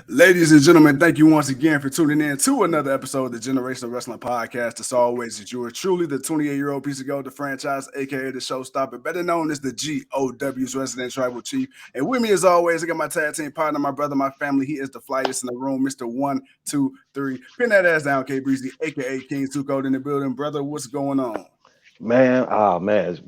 Ladies and gentlemen, thank you once again for tuning in to another episode of the Generational Wrestling Podcast. As always, that you are truly the 28-year-old piece of gold, the franchise, aka the showstopper, better known as the GOW's resident tribal chief. And with me, as always, I got my tag team partner, my brother, my family. He is the flightest in the room, Mr. 123. Pin that ass down, K Breezy, aka King Two Code in the building. Brother, what's going on? Man, oh man,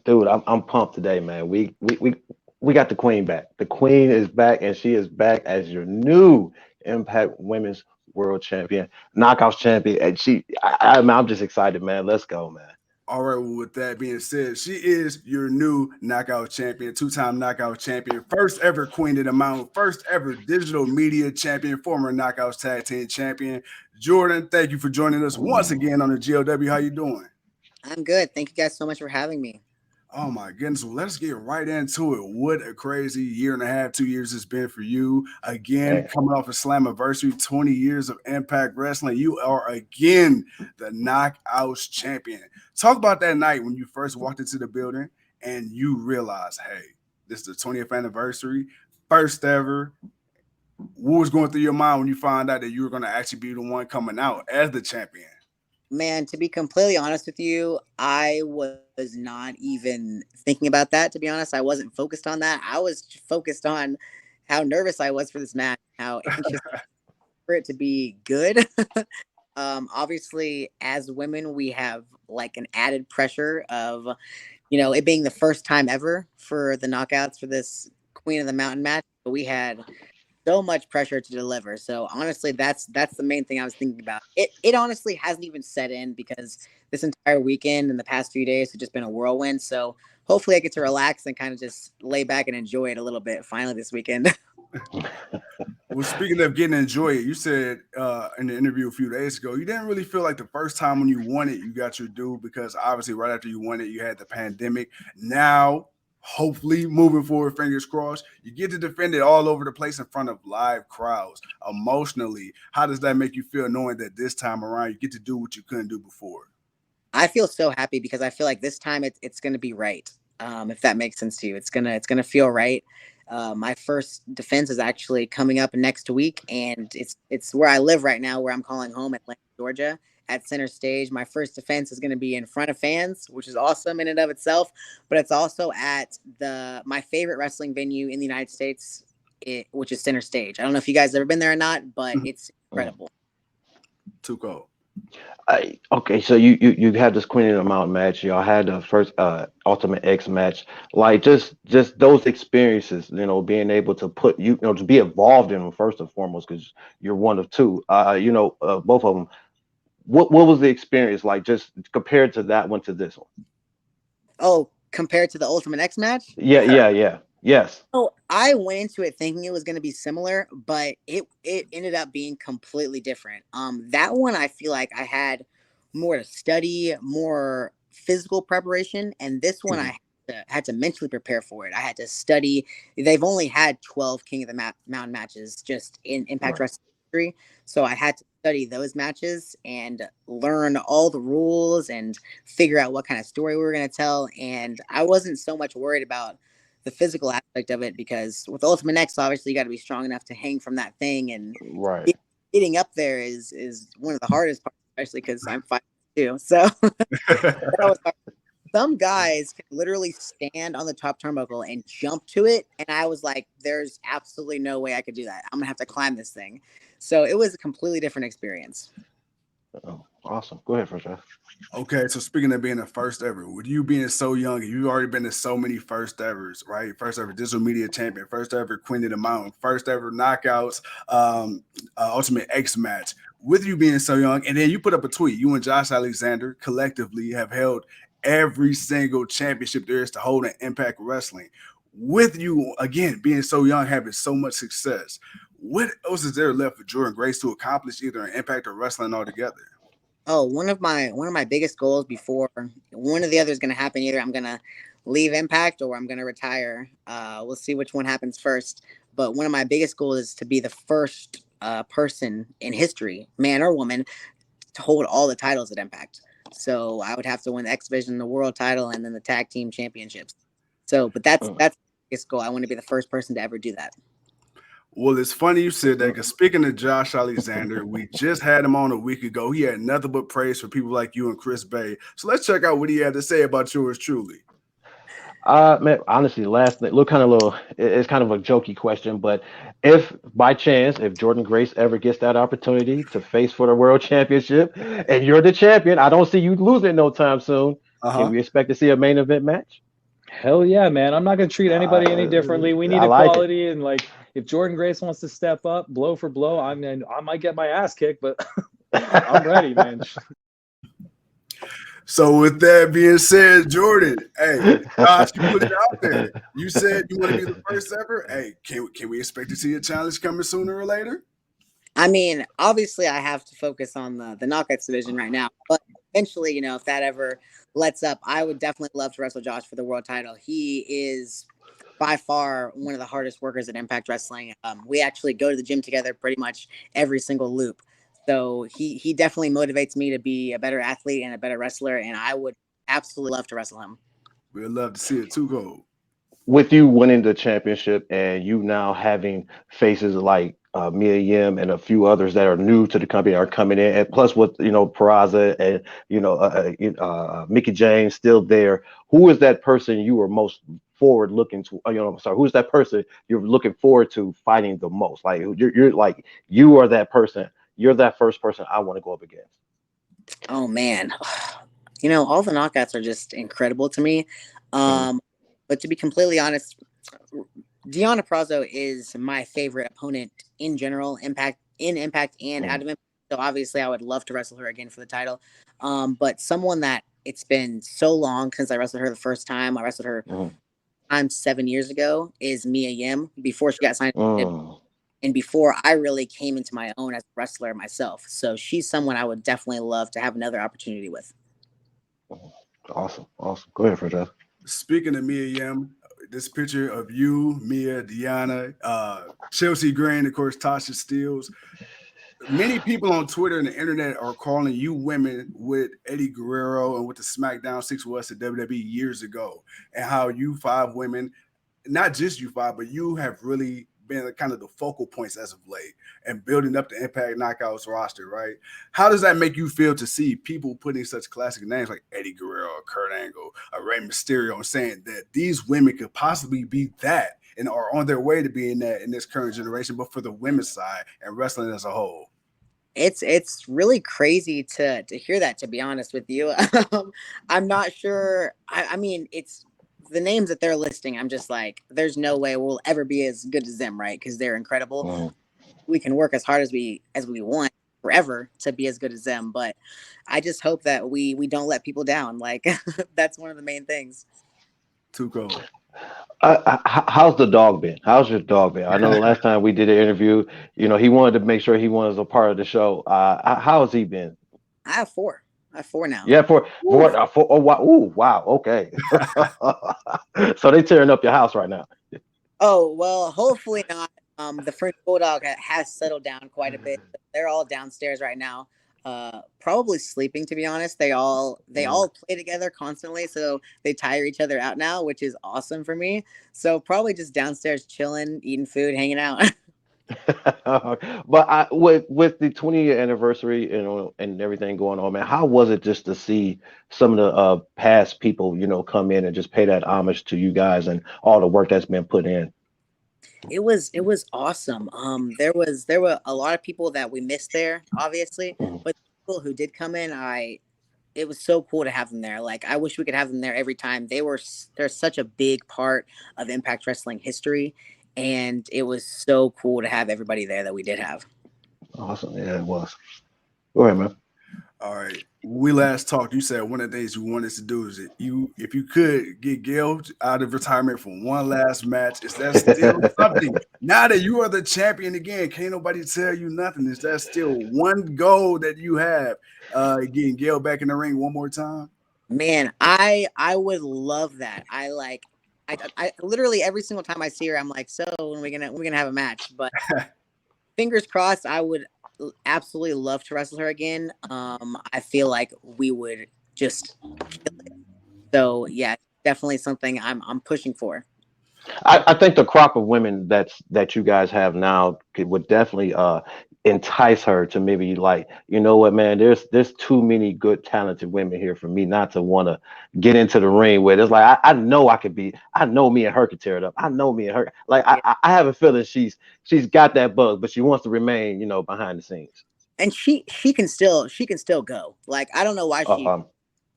dude, I'm pumped today, man. We got the queen back. The queen is back, and she is back as your new Impact Women's World Champion, Knockouts Champion, and I'm just excited, man. Let's go, man. All right, well, with that being said, she is your new knockout champion, two-time knockout champion, first ever Queen of the Mountain, first ever digital media champion, former knockouts tag team champion. Jordynne, thank you for joining us once again on the GLW. How you doing? I'm good. Thank you guys so much for having me. Oh my goodness. Well, let's get right into it. What a crazy year and a half, 2 years it's been for you. Again, Man, coming off a Slammiversary, 20 years of Impact Wrestling. You are again the Knockouts champion. Talk about that night when you first walked into the building and you realized, hey, this is the 20th anniversary, first ever. What was going through your mind when you found out that you were going to actually be the one coming out as the champion? Man, to be completely honest with you, I was not even thinking about that, to be honest. I wasn't focused on that. I was focused on how nervous I was for this match, how anxious for it to be good. Obviously, as women, we have like an added pressure of, it being the first time ever for the knockouts for this Queen of the Mountain match. But we had so much pressure to deliver. So honestly, that's the main thing I was thinking about. It honestly hasn't even set in because this entire weekend and the past few days have just been a whirlwind. So hopefully I get to relax and kind of just lay back and enjoy it a little bit finally this weekend. Well, speaking of getting to enjoy it, you said in the interview a few days ago, you didn't really feel like the first time when you won it, you got your due because obviously right after you won it, you had the pandemic. Now, hopefully, moving forward, fingers crossed, you get to defend it all over the place in front of live crowds. Emotionally, how does that make you feel knowing that this time around you get to do what you couldn't do before? I feel so happy because I feel like this time it's going to be right. If that makes sense to you, it's gonna feel right. My first defense is actually coming up next week, and it's where I live right now, where I'm calling home, Atlanta, Georgia, at Center Stage. My first defense is going to be in front of fans, which is awesome in and of itself. But it's also at my favorite wrestling venue in the United States, which is Center Stage. I don't know if you guys ever been there or not, but it's incredible. Too cold. okay, so you had this Queen of the Mountain match. Y'all had the first Ultimate X match. Like just those experiences, being able to put to be involved in them first and foremost, because you're one of two. Both of them. What was the experience like, just compared to that one to this one? Oh, compared to the Ultimate X match? Yeah, yeah, yeah. Yes. Oh, I went into it thinking it was going to be similar, but it ended up being completely different. That one I feel like I had more to study, more physical preparation, and this one Mhm. I had to mentally prepare for it. I had to study. They've only had 12 King of the Mountain matches just in Impact Right. Wrestling history, so I had to study those matches and learn all the rules and figure out what kind of story we were going to tell. And I wasn't so much worried about the physical aspect of it because with Ultimate X, obviously you got to be strong enough to hang from that thing, and Right. getting up there is one of the hardest parts, especially because I'm 5'2". So that was hard. Some guys can literally stand on the top turnbuckle and jump to it, and I was like, "There's absolutely no way I could do that. I'm gonna have to climb this thing." So it was a completely different experience. Oh, awesome. Go ahead, first. Okay, so speaking of being the first ever, with you being so young, you've already been to so many first evers, right? First ever digital media champion, first ever Queen of the Mountain, first ever knockouts, Ultimate X match. With you being so young, and then you put up a tweet. You and Josh Alexander collectively have held every single championship there is to hold in Impact Wrestling. With you again being so young, having so much success, what else is there left for Jordan Grace to accomplish either in Impact or wrestling altogether? Oh, one of my biggest goals before one of the other is going to happen. Either I'm going to leave Impact or I'm going to retire. We'll see which one happens first. But one of my biggest goals is to be the first person in history, man or woman, to hold all the titles at Impact. So I would have to win the X Division, the World Title, and then the Tag Team Championships. So, but that's Mm. that's the biggest goal. I want to be the first person to ever do that. Well, it's funny you said that because speaking of Josh Alexander, we just had him on a week ago. He had nothing but praise for people like you and Chris Bay. So let's check out what he had to say about yours truly. Man, honestly, last night, look, kind of little. It's kind of a jokey question, but if by chance, if Jordan Grace ever gets that opportunity to face for the world championship, and you're the champion, I don't see you losing it no time soon. Can Uh-huh. we expect to see a main event match? Hell yeah, man. I'm not going to treat anybody any differently. We need I like it. equality. And like, if Jordan Grace wants to step up blow for blow, I mean, I might get my ass kicked, but I'm ready, man. So with that being said, Jordynne, hey, Josh, you put it out there. You said you want to be the first ever. Hey, can we expect to see a challenge coming sooner or later? I mean, obviously, I have to focus on the knockouts division right now, but eventually, you know, if that ever lets up, I would definitely love to wrestle Josh for the world title. He is by far one of the hardest workers at Impact Wrestling. We actually go to the gym together pretty much every single loop. So he definitely motivates me to be a better athlete and a better wrestler, and I would absolutely love to wrestle him. We'd love to see it too, Cole. With you winning the championship and you now having faces like Mia Yim and a few others that are new to the company are coming in, and plus with Peraza and Mickey James still there. Who is that person you were most forward looking to? Sorry, who's that person you're looking forward to fighting the most? Like you're like you are that person. You're that first person I want to go up against. Oh man, you know, all the knockouts are just incredible to me. But to be completely honest, Deonna Purrazzo is my favorite opponent in general, Impact and out of Impact. So obviously, I would love to wrestle her again for the title. But someone that it's been so long since I wrestled her the first time. I wrestled her 7 years ago. Is Mia Yim before she got signed. And before I really came into my own as a wrestler myself. So she's someone I would definitely love to have another opportunity with. Awesome. Go ahead, Francesca. Speaking of Mia Yim, this picture of you, Mia, Deanna, Chelsea Green, of course, Tasha Steeles. Many people on Twitter and the internet are calling you women with Eddie Guerrero and with the SmackDown 6 was at WWE years ago, and how you five women, not just you five, but you have really been kind of the focal points as of late and building up the Impact Knockouts roster, right? How does that make you feel to see people putting such classic names like Eddie Guerrero, Kurt Angle, Rey Mysterio, and saying that these women could possibly be that and are on their way to being that in this current generation, but for the women's side and wrestling as a whole? It's really crazy to hear that, to be honest with you. I'm not sure. I mean, it's the names that they're listing. I'm just like, there's no way we'll ever be as good as them, right? Because they're incredible. We can work as hard as we want forever to be as good as them, but I just hope that we don't let people down. Like that's one of the main things. Too cold. How's the dog been? How's your dog been? I know the last time we did an interview, he wanted to make sure he was a part of the show. How has he been? I have four now. Yeah, four. Oh, wow. Ooh, wow. Okay. So they tearing up your house right now. Oh, well, hopefully not. The French Bulldog has settled down quite a bit. They're all downstairs right now. Probably sleeping, to be honest. They all play together constantly, so they tire each other out now, which is awesome for me. So probably just downstairs chilling, eating food, hanging out. But with the 20-year anniversary and everything going on, man, how was it just to see some of the past people, come in and just pay that homage to you guys and all the work that's been put in? It was awesome. There were a lot of people that we missed there, obviously, but people who did come in, it was so cool to have them there. Like, I wish we could have them there every time. They're such a big part of Impact Wrestling history, and it was so cool to have everybody there that we did have. Awesome. Yeah, it was. Go ahead, man. All right. We last talked. You said one of the things you wanted to do is that if you could get Gail out of retirement for one last match, is that still something? Now that you are the champion again, can't nobody tell you nothing. Is that still one goal that you have? Getting Gail back in the ring one more time? Man, I would love that. I literally every single time I see her, I'm like, so when are we gonna have a match? But fingers crossed, I would absolutely love to wrestle her again. I feel like we would just kill it. So yeah, definitely something I'm pushing for. I think the crop of women that you guys have now would definitely entice her to maybe like, you know what, man, there's too many good talented women here for me not to want to get into the ring with. It's like I know I know me and her could tear it up. I know me and her, like Yeah. I have a feeling she's got that bug, but she wants to remain, behind the scenes. And she can still go. Like, I don't know why she Um,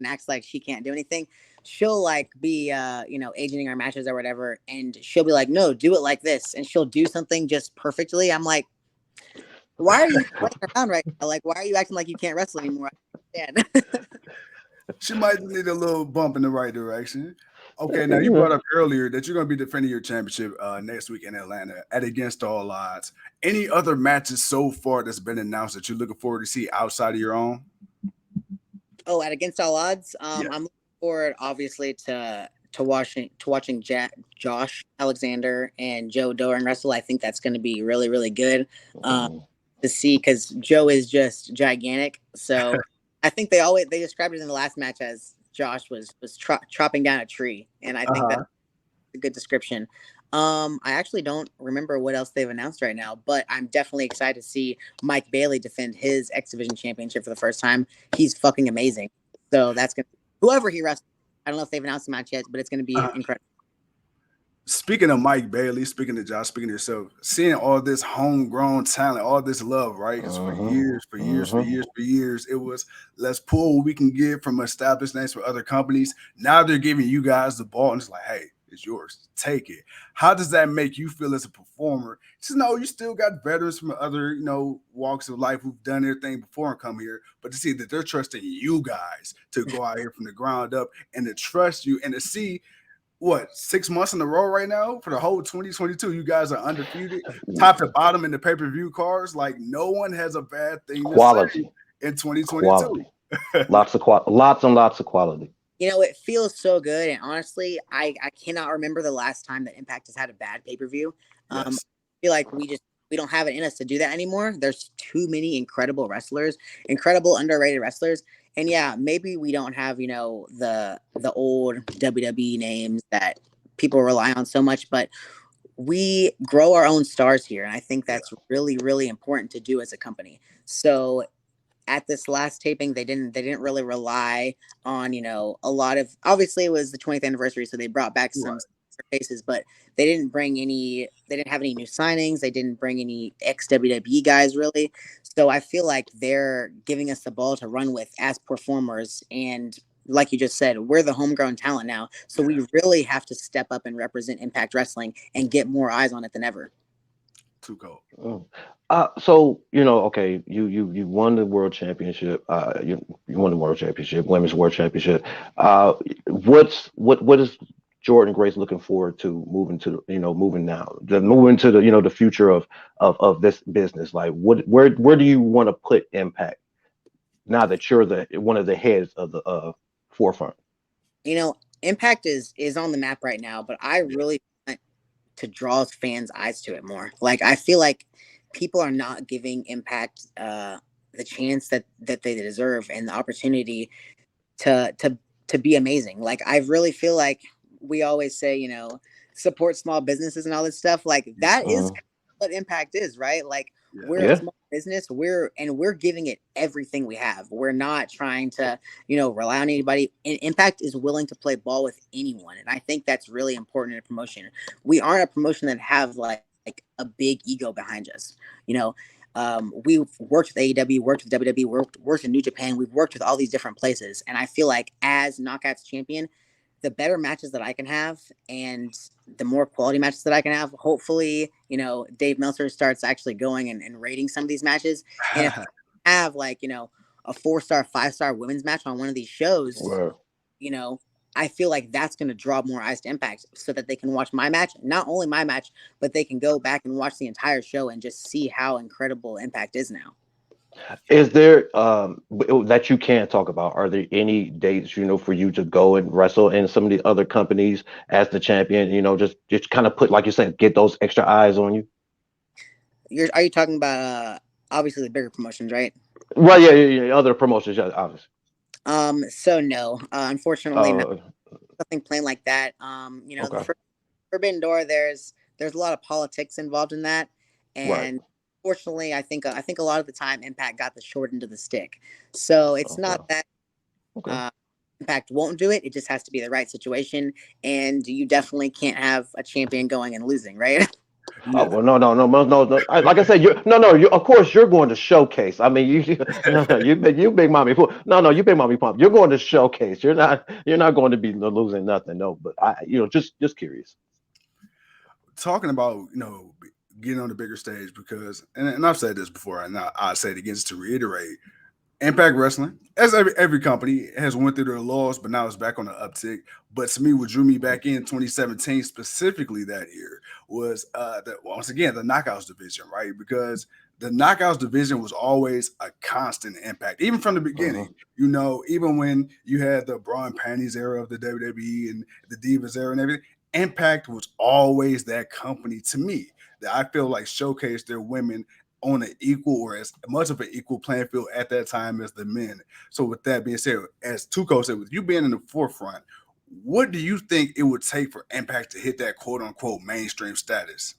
acts like she can't do anything. She'll like be agenting our matches or whatever, and she'll be like, no, do it like this, and she'll do something just perfectly. I'm like, why are you playing around right now? Like, why are you acting like you can't wrestle anymore? I don't understand. She might need a little bump in the right direction. Okay, now you brought up earlier that you're going to be defending your championship next week in Atlanta at Against All Odds. Any other matches so far that's been announced that you're looking forward to see outside of your own? Oh, at Against All Odds, Yeah. I'm looking forward, obviously, to watching Josh Alexander and Joe Doran wrestle. I think that's going to be really, really good to see, because Joe is just gigantic. So I think they described it in the last match as Josh was chopping down a tree, and I think that's a good description. I actually don't remember what else they've announced right now, but I'm definitely excited to see Mike Bailey defend his X Division championship for the first time. He's fucking amazing. So that's gonna whoever he wrestles. I don't know if they've announced the match yet, but it's gonna be incredible. Speaking of Mike Bailey, speaking to Josh, speaking to yourself, seeing all this homegrown talent, all this love, right? Because for years, it was let's pull what we can get from established names for other companies. Now they're giving you guys the ball, and it's like, hey, it's yours. Take it. How does that make you feel as a performer? Just know you still got veterans from other, walks of life who've done their thing before and come here, but to see that they're trusting you guys to go out here from the ground up and to trust you and to see what 6 months in a row right now for the whole 2022, you guys are undefeated, top to bottom in the pay-per-view cards. Like, no one has a bad thing to say quality, in 2022. quality, lots and lots of quality. It feels so good, and honestly, I cannot remember the last time that Impact has had a bad pay-per-view. I feel like we don't have it in us to do that anymore. There's too many incredible wrestlers, incredible underrated wrestlers. And yeah, maybe we don't have, the old WWE names that people rely on so much, but we grow our own stars here. And I think that's really, really important to do as a company. So at this last taping, they didn't really rely on, a lot of, obviously it was the 20th anniversary, so they brought back some faces, but they didn't have any new signings. They didn't bring any ex-WWE guys, really. So I feel like they're giving us the ball to run with as performers. And like you just said, we're the homegrown talent now. So we really have to step up and represent Impact Wrestling and get more eyes on it than ever. Too cold. So okay, you won the world championship. You won the world championship, women's world championship. What is Jordynne Grace looking forward to moving to moving to the future of this business? Like, where do you want to put Impact now that you're one of the heads of the forefront? Impact is on the map right now, but I really want to draw fans' eyes to it more. Like, I feel like people are not giving Impact the chance that they deserve and the opportunity to be amazing. Like, I really feel like we always say, support small businesses and all this stuff. Like, that is what Impact is, right? Like, we're a small business. We're giving it everything we have. We're not trying to, rely on anybody. And Impact is willing to play ball with anyone. And I think that's really important in a promotion. We aren't a promotion that have like a big ego behind us. We've worked with AEW, worked with WWE, worked in New Japan. We've worked with all these different places. And I feel like as Knockouts champion, the better matches that I can have and the more quality matches that I can have, hopefully, Dave Meltzer starts actually going and rating some of these matches. And if I have like, a 4-star, 5-star women's match on one of these shows, I feel like that's going to draw more eyes to Impact so that they can watch my match, not only my match, but they can go back and watch the entire show and just see how incredible Impact is now. Is there that you can talk about? Are there any dates for you to go and wrestle in some of the other companies as the champion? Just kind of put, like you said, get those extra eyes on you. Are you talking about obviously the bigger promotions, right? Right. Yeah. Other promotions, yeah, obviously. So no, unfortunately, nothing plain like that. The Forbidden Door, there's a lot of politics involved in that, Right. and fortunately, I think a lot of the time Impact got the short end of the stick. So it's not Okay. that Okay. Impact won't do it. It just has to be the right situation, and you definitely can't have a champion going and losing, right? Oh Yeah. well, no. Like I said, you. Of course, you're going to showcase. I mean, you big mommy. No, you big mommy pump. You're going to showcase. You're not going to be losing nothing. No, but just curious. Talking about getting on the bigger stage, because and I've said this before, and I say it again just to reiterate. Impact Wrestling, as every company, has went through their lows, but now it's back on the uptick. But to me, what drew me back in 2017, specifically that year, was once again the Knockouts division, right? Because the Knockouts division was always a constant Impact, even from the beginning. Even when you had the bra and panties era of the WWE and the Divas era and everything, Impact was always that company to me that I feel like showcased their women on an equal or as much of an equal playing field at that time as the men. So with that being said, as Tuco said, with you being in the forefront, what do you think it would take for Impact to hit that quote unquote mainstream status?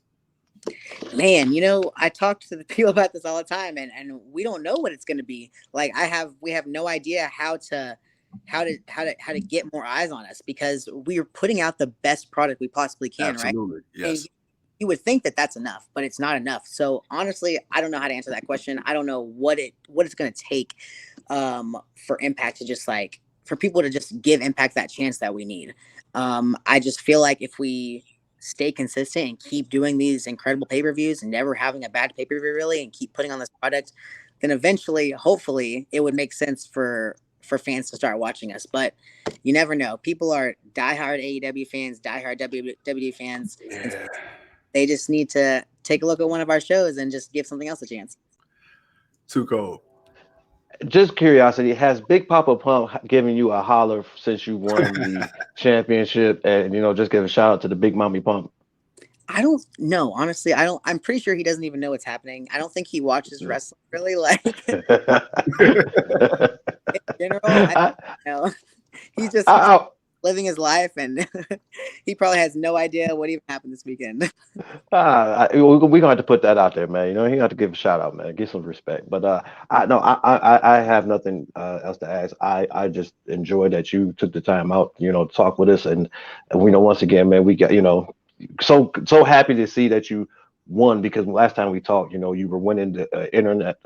Man, I talk to the people about this all the time, and we don't know what it's going to be. Like we have no idea how to get more eyes on us, because we are putting out the best product we possibly can, Absolutely, right? yes. And you would think that that's enough, but it's not enough. So honestly, I don't know how to answer that question. I don't know what it's going to take for Impact to just for people to just give Impact that chance that we need. I just feel like if we stay consistent and keep doing these incredible pay-per-views and never having a bad pay-per-view really, and keep putting on this product, then eventually, hopefully, it would make sense for fans to start watching us. But you never know. People are diehard AEW fans, diehard WWE fans. And Yeah. they just need to take a look at one of our shows and just give something else a chance. Tuco. Just curiosity, has Big Papa Pump given you a holler since you won the championship? And just give a shout out to the Big Mommy Pump. I don't know. Honestly, I don't. I'm pretty sure he doesn't even know what's happening. I don't think he watches wrestling really. In general, I don't know. He's just living his life, and he probably has no idea what even happened this weekend. We're gonna have to put that out there, man. You have to give a shout out, man. Give some respect. But I have nothing else to ask. I just enjoy that you took the time out, to talk with us, and we know once again, man, we got so happy to see that you won, because last time we talked, you were winning the internet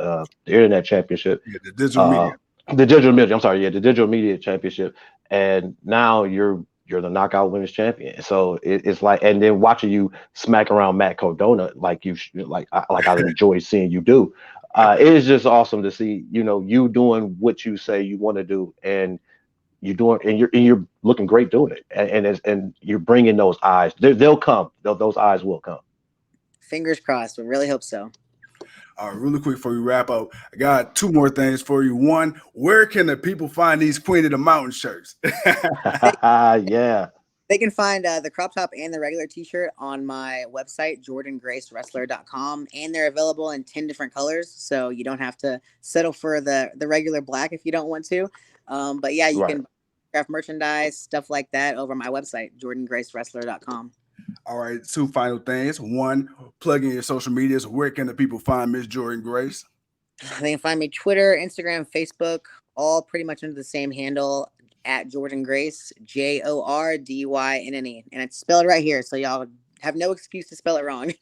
championship, the digital media. The digital media. I'm sorry, the digital media championship, and now you're the knockout women's champion. So it's like, and then watching you smack around Matt Cardona like I enjoy seeing you do. It is just awesome to see, you doing what you say you want to do, and you're doing, and you're looking great doing it, and you're bringing those eyes. They'll come. Those eyes will come. Fingers crossed. We really hope so. All right, really quick before we wrap up, I got two more things for you. One, where can the people find these Queen of the Mountain shirts? Yeah. They can find the crop top and the regular t-shirt on my website, JordynneGraceWrestler.com, and they're available in 10 different colors, so you don't have to settle for the regular black if you don't want to. But yeah, you can craft merchandise, stuff like that over my website, JordynneGraceWrestler.com. All right, two final things. One, plug in your social medias. Where can the people find Miss Jordynne Grace? They can find me Twitter, Instagram, Facebook, all pretty much under the same handle, at Jordynne Grace, JORDYNNE. And it's spelled right here, so y'all have no excuse to spell it wrong.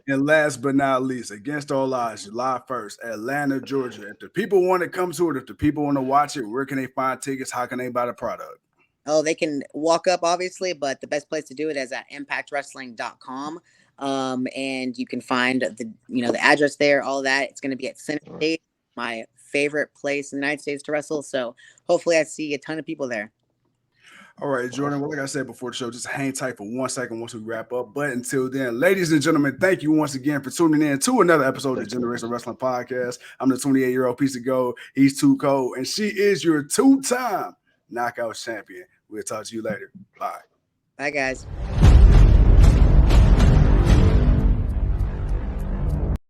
And last but not least, against all odds, July 1st, Atlanta, Georgia. If the people want to come to it, if the people want to watch it, where can they find tickets? How can they buy the product? Oh, they can walk up, obviously, but the best place to do it is at impactwrestling.com. And you can find the address there, all that. It's going to be at Center Stage, my favorite place in the United States to wrestle. So hopefully I see a ton of people there. All right, Jordynne, well, like I said before the show, just hang tight for 1 second once we wrap up. But until then, ladies and gentlemen, thank you once again for tuning in to another episode of the Generation Wrestling Podcast. I'm the 28-year-old piece of gold. He's Tuco, and she is your two-time knockout champion. We'll talk to you later. Bye. Bye, guys.